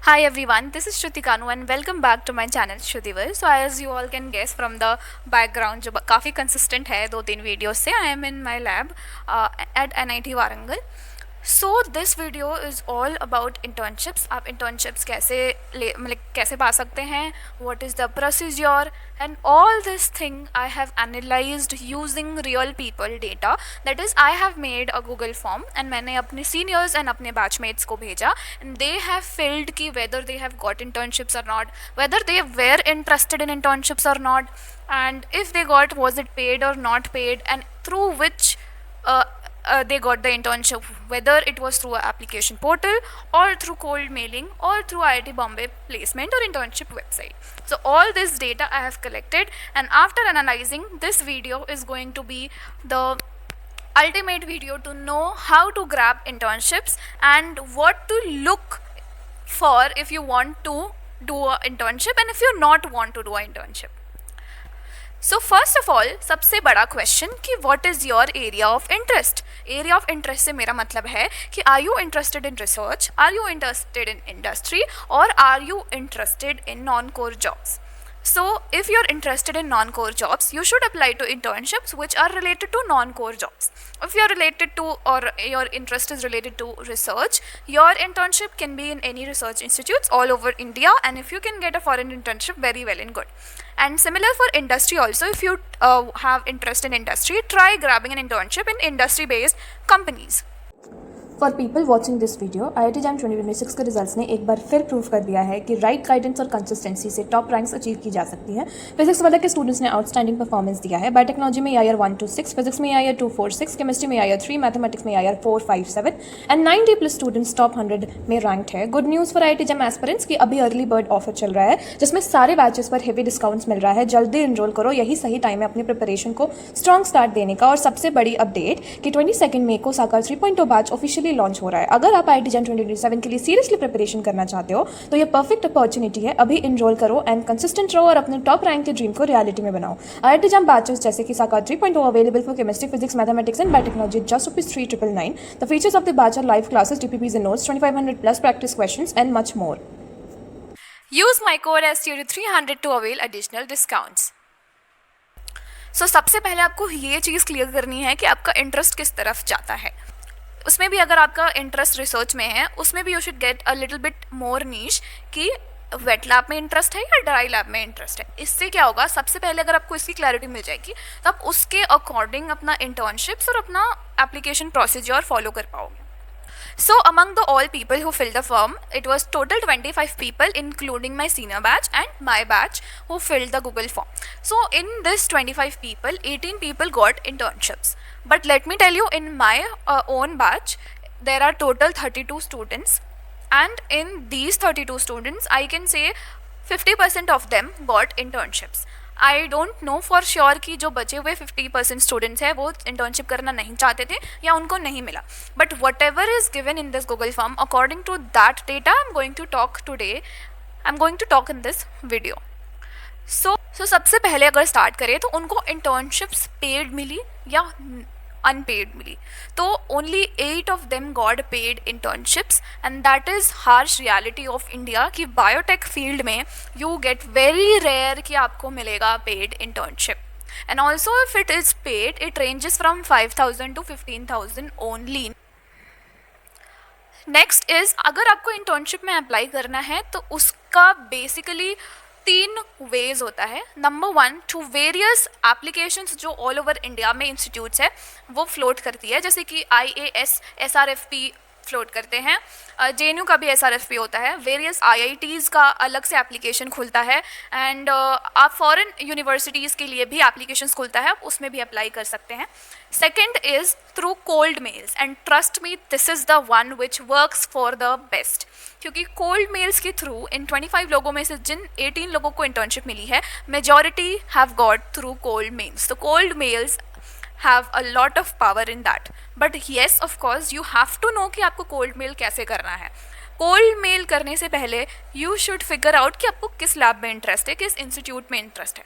Hi everyone, this is Shruti Kanu and welcome back to my channel Shrutiver. So as you all can guess from the background जो काफ़ी consistent है 2-3 videos से, I am in my lab at NIT Warangal. So this video is all about internships. आप internships कैसे पा सकते हैं, what is the procedure, and all this thing I have analyzed using real people data. That is, I have made a Google form and मैंने अपने seniors and अपने batchmates को भेजा, and they have filled कि whether they have got internships or not, whether they were interested in internships or not, and if they got, was it paid or not paid, and through which they got the internship, whether it was through an application portal or through cold mailing or through IIT Bombay placement or internship website. So all this data I have collected, and after analyzing, this video is going to be the ultimate video to know how to grab internships and what to look for if you want to do an internship and if you not want to do an internship. So first of all सबसे बड़ा question कि what is your area of interest. Area of interest से मेरा मतलब है कि are you interested in research, are you interested in industry, और are you interested in non core jobs. So if you're interested in non-core jobs, you should apply to internships which are related to non-core jobs. If you're related to, or your interest is related to research, your internship can be in any research institutes all over India, and if you can get a foreign internship, very well and good. And similar for industry also, if you have interest in industry, try grabbing an internship in industry-based companies. For people watching this video, IIT JAM 2026 के results ने एक बार फिर prove कर दिया है कि right guidance और consistency से टॉप रैंक्स अचीव की जा सकती है. फिजिक्स वाले के स्टूडेंट्स ने आउटस्टैंडिंग परफॉर्मेंस दिया है. बायोटेक्नोलॉजी में AIR 126, फिजिक्स में AIR 246, केमिस्ट्री में AIR 3, मैथमेटिक्स में AIR 457 एंड 90+ स्टूडेंट्स टॉप 100 में रैंक्ड है. Good news for IIT JAM aspirants कि अभी अर्ली बर्ड ऑफर चल रहा है जिसमें सारे बैचेस पर हेवी डिस्काउंट्स मिल रहा है. जल्दी इनरोल करो, यही सही टाइम है अपनी प्रिपरेशन को स्ट्रॉन्ग स्टार्ट देने का. और सबसे बड़ी अपडेट कि 22 मई को साकार 3.0 बैच ऑफिशियली लॉन्च हो रहा है. अगर आप IIT JAM 2027 के लिए सीरियसली प्रिपरेशन करना चाहते हो तो ये परफेक्ट अपॉर्चुनिटी है. अभी इनरोल करो एंड कंसिस्टेंट रहो और अपने टॉप रैंक के ड्रीम को रियलिटी में बनाओ. IIT JAM बैचेस जैसे कि Sakaar 3.0 available for chemistry, physics, mathematics and biotechnology just ₹3,999. The features of the batch are live classes, DPPs and notes, 2500+ practice questions and much more. Use my code STUD300 to avail additional discounts. So सबसे पहले आपको ये चीज़ clear करनी है कि आपका interest किस तरफ जाता है. उसमें भी अगर आपका इंटरेस्ट रिसर्च में है, उसमें भी you should get a little bit more niche कि वेट लैब में इंटरेस्ट है या ड्राई लैब में इंटरेस्ट है. इससे क्या होगा, सबसे पहले अगर आपको इसकी क्लैरिटी मिल जाएगी तो आप उसके अकॉर्डिंग अपना इंटर्नशिप्स और अपना एप्लीकेशन प्रोसीजर फॉलो कर पाओगे. So among the all people who filled the form, it was total 25 people including my senior batch and my batch who filled the Google form. So in this 25 people, 18 people got internships. But let me tell you, in my own batch, there are total 32 students, and in these 32 students, I can say 50% of them got internships. I don't know for sure कि जो बचे हुए 50% students हैं वो internship करना नहीं चाहते थे या उनको नहीं मिला. But whatever is given in this Google form, according to that data I am going to talk today, I am going to talk in this video. So सबसे पहले अगर स्टार्ट करें तो उनको इंटर्नशिप्स पेड मिली या unpaid मिली. तो only 8 of them got paid internships, and that is harsh reality of India कि biotech field में यू गेट वेरी रेयर कि आपको मिलेगा paid internship. And also if it is paid, it ranges from 5,000 to 15,000 only. Next is, अगर आपको internship में apply करना है तो उसका बेसिकली 3 वेज होता है. नंबर 1, टू वेरियस एप्लीकेशंस जो ऑल ओवर इंडिया में इंस्टीट्यूट्स है वो फ्लोट करती है, जैसे कि IAS, SRFP फ्लोट करते हैं. JNU का भी SRFP होता है. वेरियस IITs का अलग से एप्लीकेशन खुलता है, एंड आप फॉरेन यूनिवर्सिटीज़ के लिए भी एप्लीकेशंस खुलता है, आप उसमें भी अप्लाई कर सकते हैं. Second is through cold mails, and trust me this is the one which works for the best. क्योंकि कोल्ड मेल्स के थ्रू इन 25 लोगों में से जिन 18 लोगों को इंटर्नशिप मिली है, majority have got through cold mails. तो cold mails have a lot of power in that. But yes, of course, you have to know कि आपको cold mail कैसे करना है. कोल्ड मेल करने से पहले यू शुड फिगर आउट कि आपको किस लैब में इंटरेस्ट है, किस इंस्टीट्यूट में इंटरेस्ट है.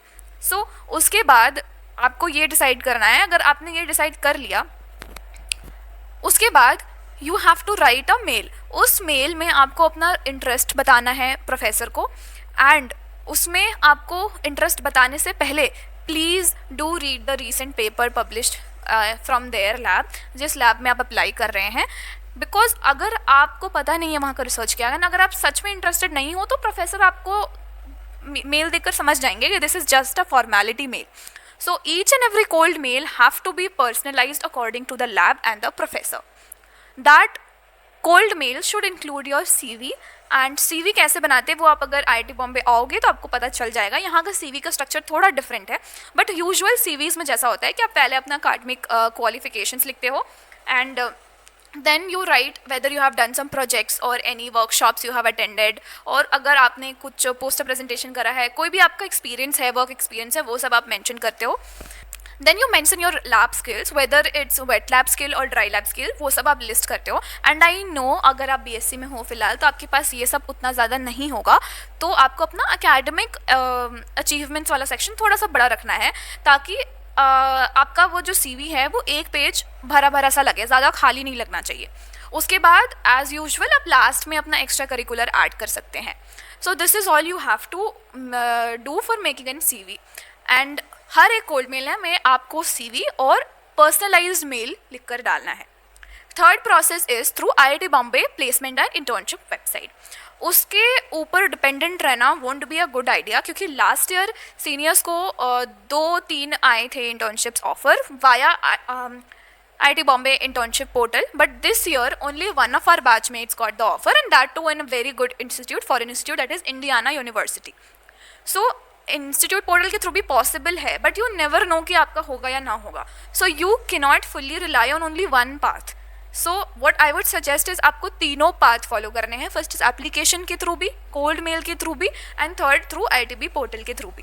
सो उसके बाद आपको ये डिसाइड करना है. अगर आपने ये डिसाइड कर लिया, उसके बाद you have to write a mail. उस मेल में आपको अपना इंटरेस्ट बताना है प्रोफेसर को, एंड उसमें आपको इंटरेस्ट बताने से पहले please do read the recent paper published from their lab, जिस लैब में आप अप्लाई कर रहे हैं. बिकॉज अगर आपको पता नहीं है वहाँ का रिसर्च क्या है, अगर आप सच में इंटरेस्टेड नहीं हो तो प्रोफेसर आपको मेल देकर समझ जाएंगे कि this is just a formality mail. So each and every cold mail have to be personalized according to the lab and the professor. That cold mail should include your CV. And CV कैसे बनाते हैं वो आप अगर IIT Bombay आओगे तो आपको पता चल जाएगा. यहाँ का CV का स्ट्रक्चर थोड़ा डिफरेंट है, बट यूजुअल CVs में जैसा होता है कि आप पहले अपना अकाडमिक क्वालिफिकेशंस लिखते हो, and then you write whether you have done some projects or any workshops you have attended, और अगर आपने कुछ पोस्टर प्रेजेंटेशन करा है, कोई भी आपका एक्सपीरियंस है, वर्क एक्सपीरियंस है, वो सब आप मेंशन करते हो. then you mention your lab skills, whether it's wet lab skill और dry lab skill, वो सब आप लिस्ट करते हो. एंड आई नो अगर आप BSc में हो फिलहाल तो आपके पास ये सब उतना ज़्यादा नहीं होगा, तो आपको अपना अकेडमिक अचीवमेंट्स वाला सेक्शन थोड़ा सा बड़ा रखना है, ताकि आपका वो जो CV है वो एक पेज भरा भरा सा लगे, ज़्यादा खाली नहीं लगना चाहिए. उसके बाद एज यूजुअल आप लास्ट में अपना एक्स्ट्रा करिकुलर ऐड कर सकते हैं. So this is all you have to do for making an CV. And हर एक कोल्ड मेल में आपको CV और पर्सनलाइज्ड मेल लिख कर डालना है. Third process is through IIT Bombay placement and internship website. उसके ऊपर डिपेंडेंट रहना won't be a good idea, क्योंकि लास्ट ईयर सीनियर्स को 2-3 आए थे internships offer via IIT Bombay internship portal, but this year only one of our batchmates got the offer, and that too in a very good institute, foreign institute, that is Indiana University. So institute portal के through भी possible है, but you never know कि आपका होगा या ना होगा. So you cannot fully rely on only one path. So what I would suggest is आपको तीनों पाथ फॉलो करने हैं. फर्स्ट इज एप्लीकेशन के थ्रू भी, कोल्ड मेल के थ्रू भी, and third through IITB portal के थ्रू भी.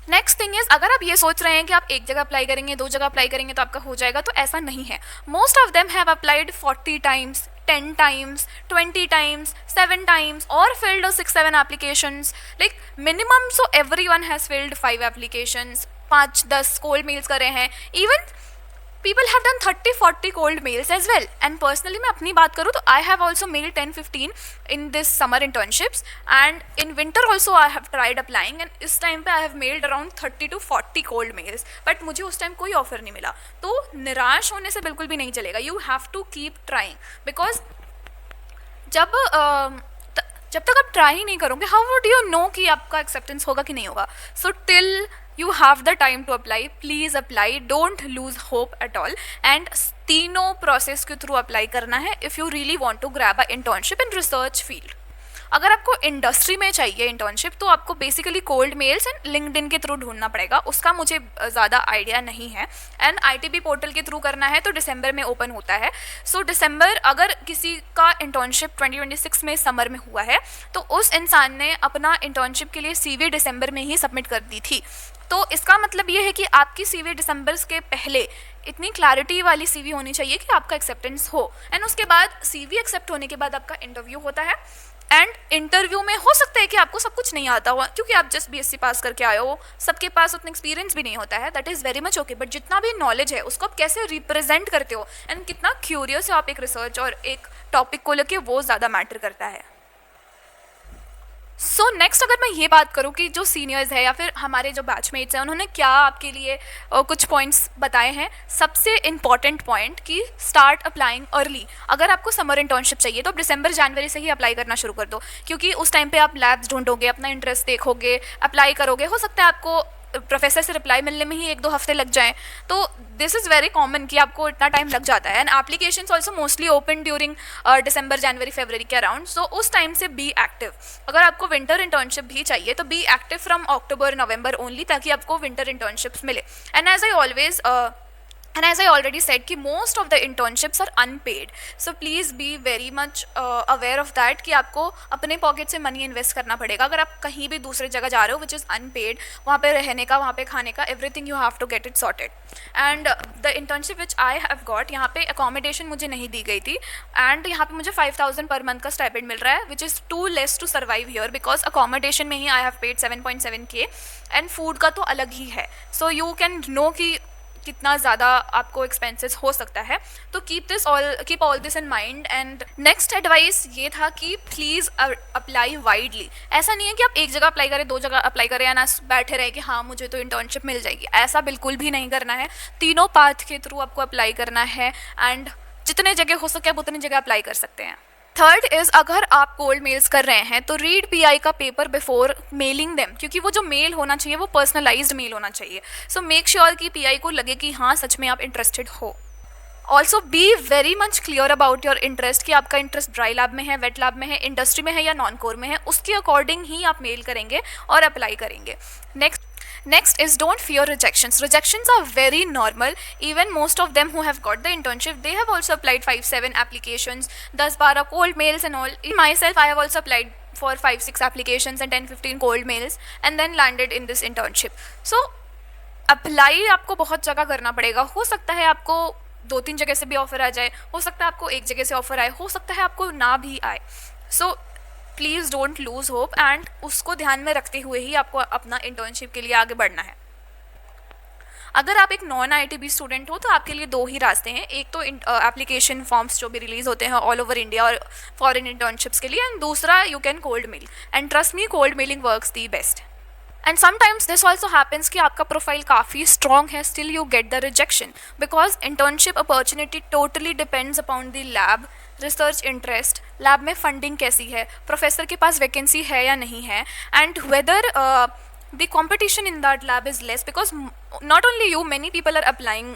नेक्स्ट थिंग इज, अगर आप ये सोच रहे हैं कि आप एक जगह अप्लाई करेंगे, 2 जगह अप्लाई करेंगे तो आपका हो जाएगा, तो ऐसा नहीं है. Most of them have applied 40 times, 10 times, 20 times, 7 times, or filled 6-7 applications. Like minimum, so everyone has filled 5 applications, 5-10 cold mails करे हैं. Even people have done 30-40 cold mails as well. And personally मैं अपनी बात करूँ तो I have also mailed 10-15 in this summer internships, and in winter also I have tried applying, and इस time पे I have mailed around 30-40 cold mails, but मुझे उस time कोई ऑफर नहीं मिला. तो निराश होने से बिल्कुल भी नहीं चलेगा. You have to keep trying, because जब तक आप ट्राई ही नहीं करोगे, हाउ वुड यू नो कि आपका एक्सेप्टेंस होगा कि नहीं होगा. So till you have the time to apply, please apply, don't lose hope at all. And तीनों प्रोसेस के थ्रू अप्लाई करना है if you really want to grab a internship in research field. अगर आपको इंडस्ट्री में चाहिए internship तो आपको basically cold mails and LinkedIn के थ्रू ढूंढना पड़ेगा. उसका मुझे ज़्यादा आइडिया नहीं है. एंड IITB पोर्टल के थ्रू करना है तो दिसंबर में ओपन होता है. सो दिसंबर, अगर किसी का इंटर्नशिप 2026 में समर में हुआ है तो उस इंसान ने अपना इंटर्नशिप के लिए CV दिसंबर में ही सबमिट कर दी थी. तो इसका मतलब ये है कि आपकी CV दिसंबर के पहले इतनी क्लैरिटी वाली CV होनी चाहिए कि आपका एक्सेप्टेंस हो. एंड उसके बाद CV एक्सेप्ट होने के बाद आपका इंटरव्यू होता है. एंड इंटरव्यू में हो सकता है कि आपको सब कुछ नहीं आता हो, क्योंकि आप जस्ट BSc पास करके आए हो, सबके पास उतना एक्सपीरियंस भी नहीं होता है. That is very much okay. But जितना भी नॉलेज है उसको आप कैसे रिप्रेजेंट करते हो एंड कितना क्यूरियस हो आप एक रिसर्च और एक टॉपिक को लेके, वो ज़्यादा मैटर करता है. सो नेक्स्ट, अगर मैं ये बात करूँ कि जो सीनियर्स है या फिर हमारे जो बैचमेट्स हैं उन्होंने क्या आपके लिए कुछ पॉइंट्स बताए हैं. सबसे इम्पॉर्टेंट पॉइंट कि स्टार्ट अप्लाइंग अर्ली. अगर आपको समर इंटर्नशिप चाहिए तो आप दिसंबर-जनवरी से ही अप्लाई करना शुरू कर दो, क्योंकि उस टाइम पे आप लैब्स ढूंढोगे, अपना इंटरेस्ट देखोगे, अप्लाई करोगे. हो सकता है आपको प्रोफेसर से रिप्लाई मिलने में ही 1-2 हफ्ते लग जाएं. तो दिस इज़ वेरी कॉमन कि आपको इतना टाइम लग जाता है. And applications also mostly open during दिसंबर, जनवरी, फरवरी के अराउंड. सो उस टाइम से बी एक्टिव. अगर आपको विंटर इंटर्नशिप भी चाहिए तो be active from October, November only, ताकि आपको विंटर इंटर्नशिप्स मिले. And as I already said कि most of the internships are unpaid, so please be very much aware of that कि आपको अपने पॉकेट से मनी इन्वेस्ट करना पड़ेगा. अगर आप कहीं भी दूसरी जगह जा रहे हो which is unpaid, वहाँ पे रहने का, वहाँ पे खाने का, everything you have to get it sorted. And the internship which I have got, यहाँ पे accommodation मुझे नहीं दी गई थी, and यहाँ पे मुझे 5,000 per month का stipend मिल रहा है, which is too less to survive here because accommodation में ही I have paid 7.7K and food का तो अलग ही है. So you can know कि कितना ज़्यादा आपको एक्सपेंसेस हो सकता है। तो keep all this in mind. And next advice ये था कि प्लीज़ अप्लाई वाइडली। ऐसा नहीं है कि आप एक जगह अप्लाई करें, 2 जगह अप्लाई करें या ना बैठे रहे कि हाँ मुझे तो इंटर्नशिप मिल जाएगी। ऐसा बिल्कुल भी नहीं करना है। तीनों पाथ के थ्रू आपको अप्लाई करना है एंड जितने जगह हो सके आप उतनी जगह अप्लाई कर सकते हैं। थर्ड इज़, अगर आप कोल्ड मेल्स कर रहे हैं तो रीड पीआई का पेपर बिफोर मेलिंग देम, क्योंकि वो जो मेल होना चाहिए वो पर्सनलाइज्ड मेल होना चाहिए। सो मेक श्योर कि पीआई को लगे कि हाँ सच में आप इंटरेस्टेड हो। Also be very much clear about your interest कि आपका इंटरेस्ट ड्राई लैब में है, वेट लैब में है, इंडस्ट्री में है या नॉन कोर में है। उसके अकॉर्डिंग ही आप मेल करेंगे और अप्लाई करेंगे। Next is, don't fear rejections. Rejections are very normal. Even most of them who have got the internship, they have also applied 5-7 applications, 10-12 cold mails and all. Myself, I have also applied for 5-6 applications and 10-15 cold mails and then landed in this internship. So apply आपको बहुत जगह करना पड़ेगा। हो सकता है आपको 2-3 जगह से भी ऑफर आ जाए, हो सकता है आपको एक जगह से ऑफर आए, हो सकता है आपको ना भी आए। So please don't lose hope and उसको ध्यान में रखते हुए ही आपको अपना इंटर्नशिप के लिए आगे बढ़ना है। अगर आप एक नॉन आईआईटी स्टूडेंट हो तो आपके लिए 2 ही रास्ते हैं। एक तो एप्लीकेशन फॉर्म्स जो भी रिलीज़ होते हैं ऑल ओवर इंडिया और फॉरेन इंटर्नशिप्स के लिए, एंड दूसरा you can cold mail. And trust me, cold mailing works the best. And sometimes this also happens कि आपका प्रोफाइल काफ़ी स्ट्रॉन्ग है, still you get the rejection because internship opportunity totally depends upon the lab, research interest, lab में funding कैसी है, professor के पास vacancy है या नहीं है, and whether the competition in that lab is less because not only you, many people are applying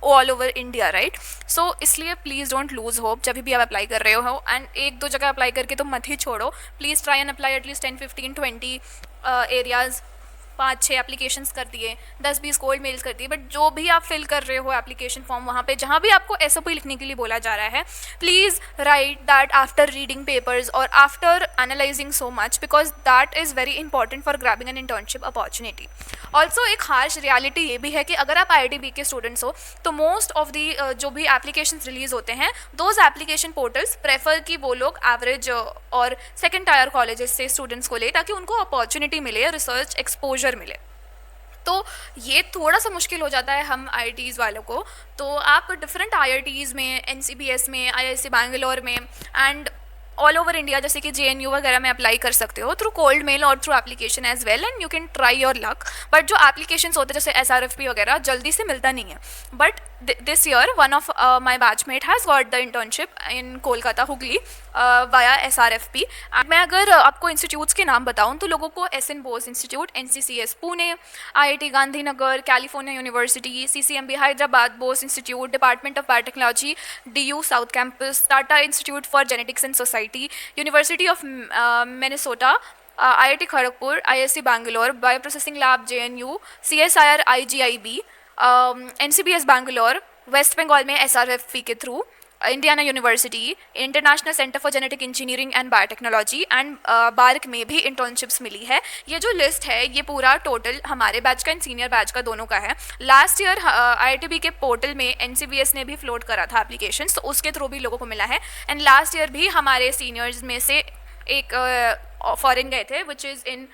all over India, right? So इसलिए please don't lose hope जब भी आप अप्लाई कर रहे हो। एंड 1-2 जगह अप्लाई करके तो मत ही छोड़ो। Please try and apply at least 10-15-20 areas. 5-6 applications कर दिए, 10-20 कोल्ड मेल्स कर दिए, बट जो भी आप फिल कर रहे हो एप्लीकेशन फॉर्म, वहाँ पे जहाँ भी आपको एसओपी लिखने के लिए बोला जा रहा है, please write that after reading papers और after analysing so much because that is very important for grabbing an internship opportunity. Also एक हार्श रियलिटी ये भी है कि अगर आप आईआईटी के स्टूडेंट्स हो तो मोस्ट ऑफ दी जो भी एप्लीकेशंस रिलीज़ होते हैं, दोज एप्लीकेशन पोर्टल्स प्रेफर कि वो लोग एवरेज और सेकेंड टायर कॉलेजेस से स्टूडेंट्स को ले ताकि उनको अपॉर्चुनिटी मिले, रिसर्च एक्सपोजर मिले। तो ये थोड़ा सा मुश्किल हो जाता है हम आईआईटीज़ वालों को। तो आप डिफरेंट आईआईटीज़ में, एनसीबीएस में, आईआईसी बैंगलोर में एंड ऑल ओवर इंडिया जैसे कि जेएनयू वगैरह में अप्लाई कर सकते हो थ्रू कोल्ड मेल और through application as well, and you can try your luck. But जो एप्लीकेशंस होते हैं जैसे एसआरएफपी वगैरह जल्दी से मिलता नहीं है। But this year one of my batchmate has got the internship in Kolkata Hooghly via SRFP. मैं अगर आपको इंस्टीट्यूट्स के नाम बताऊं तो लोगों को SN Bose institute, NCCS Pune, IIT Gandhinagar, California University, CCMB Hyderabad, Bose institute, department of biotechnology DU south campus, Tata institute for genetics and society, university of Minnesota, IIT Kharagpur, IISc Bangalore, bio processing lab JNU, CSIR IGIB, NCBS Bangalore, west Bengal में SRFP के थ्रू, Indiana university, international centre for genetic engineering and biotechnology and BARC में भी internships मिली है। ये जो list है ये पूरा टोटल हमारे बैच का एंड सीनियर बैच का दोनों का है। लास्ट ईयर आईआईटीबी के पोर्टल में एनसीबीएस ने भी फ्लोट करा था एप्लीकेशंस, तो उसके थ्रू भी लोगों को मिला है। एंड लास्ट ईयर भी हमारे सीनियर्स में से एक फॉरेन गए थे which is in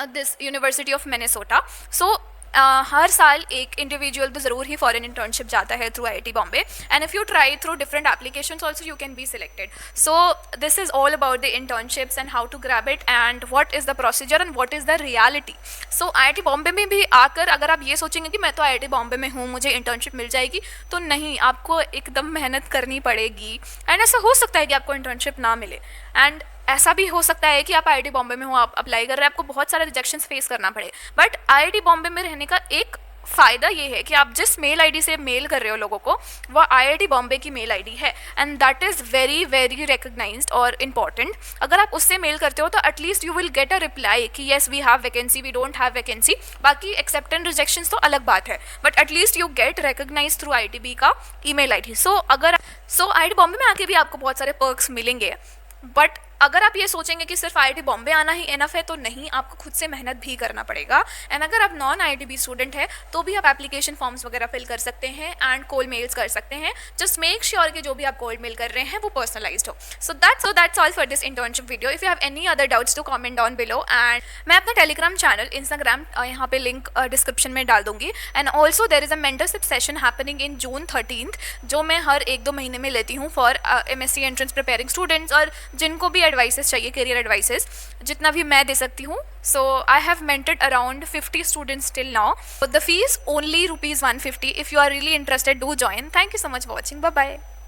this University of Minnesota. So हर साल एक इंडिविजुअल तो ज़रूर ही फॉरेन इंटर्नशिप जाता है through IIT Bombay, and if you try through different applications also you can be selected. So this is all about the internships and how to grab it and what is the procedure and what is the reality. So IIT Bombay में भी आकर अगर आप ये सोचेंगे कि मैं तो आईआईटी बॉम्बे में हूँ, मुझे इंटर्नशिप मिल जाएगी, तो नहीं, आपको एकदम मेहनत करनी पड़ेगी। एंड ऐसा हो सकता है कि आपको इंटर्नशिप ना मिले, एंड ऐसा भी हो सकता है कि आप आईआईटी बॉम्बे में हो, आप अप्लाई कर रहे हैं, आपको बहुत सारे रिजेक्शंस फेस करना पड़े। बट आईआईटी बॉम्बे में रहने का एक फ़ायदा ये है कि आप जिस मेल आईडी से मेल कर रहे हो लोगों को, वह आईआईटी बॉम्बे की मेल आईडी है, and that is very very recognised और इम्पॉर्टेंट। अगर आप उससे मेल करते हो तो at least you will get a reply कि yes we have vacancy, we don't have vacancy. बाकी एक्सेप्ट एंड रिजेक्शंस तो अलग बात है, but at least you get recognise through IITB का email ID. So IIT Bombay में आके भी आपको बहुत सारे पर्क्स मिलेंगे, बट अगर आप ये सोचेंगे कि सिर्फ IIT बॉम्बे आना ही इनफ है, तो नहीं, आपको खुद से मेहनत भी करना पड़ेगा। एंड अगर आप नॉन IIT स्टूडेंट है तो भी आप एप्लीकेशन फॉर्म्स वगैरह फिल कर सकते हैं एंड कोल्ड मेल्स कर सकते हैं। जस्ट मेक श्योर कि जो भी आप कोल्ड मेल कर रहे हैं वो पर्सनलाइज्ड हो। So that's all for this internship video. If you have any other doubts to comment down below. And मैं अपना टेलीग्राम चैनल, इंस्टाग्राम यहाँ पे लिंक डिस्क्रिप्शन में डाल दूंगी। And also there is a mentorship session happening in June 13th, जो मैं हर 1-2 महीने में लेती हूँ for MSc entrance preparing students, और जिनको भी एडवाइसेस चाहिए, करियर एडवाइसेस, जितना भी मैं दे सकती हूँ। So I have mentored around 50 students till now. But the fees only ₹150. If you are really interested, do join. Thank you so much for watching. Bye bye.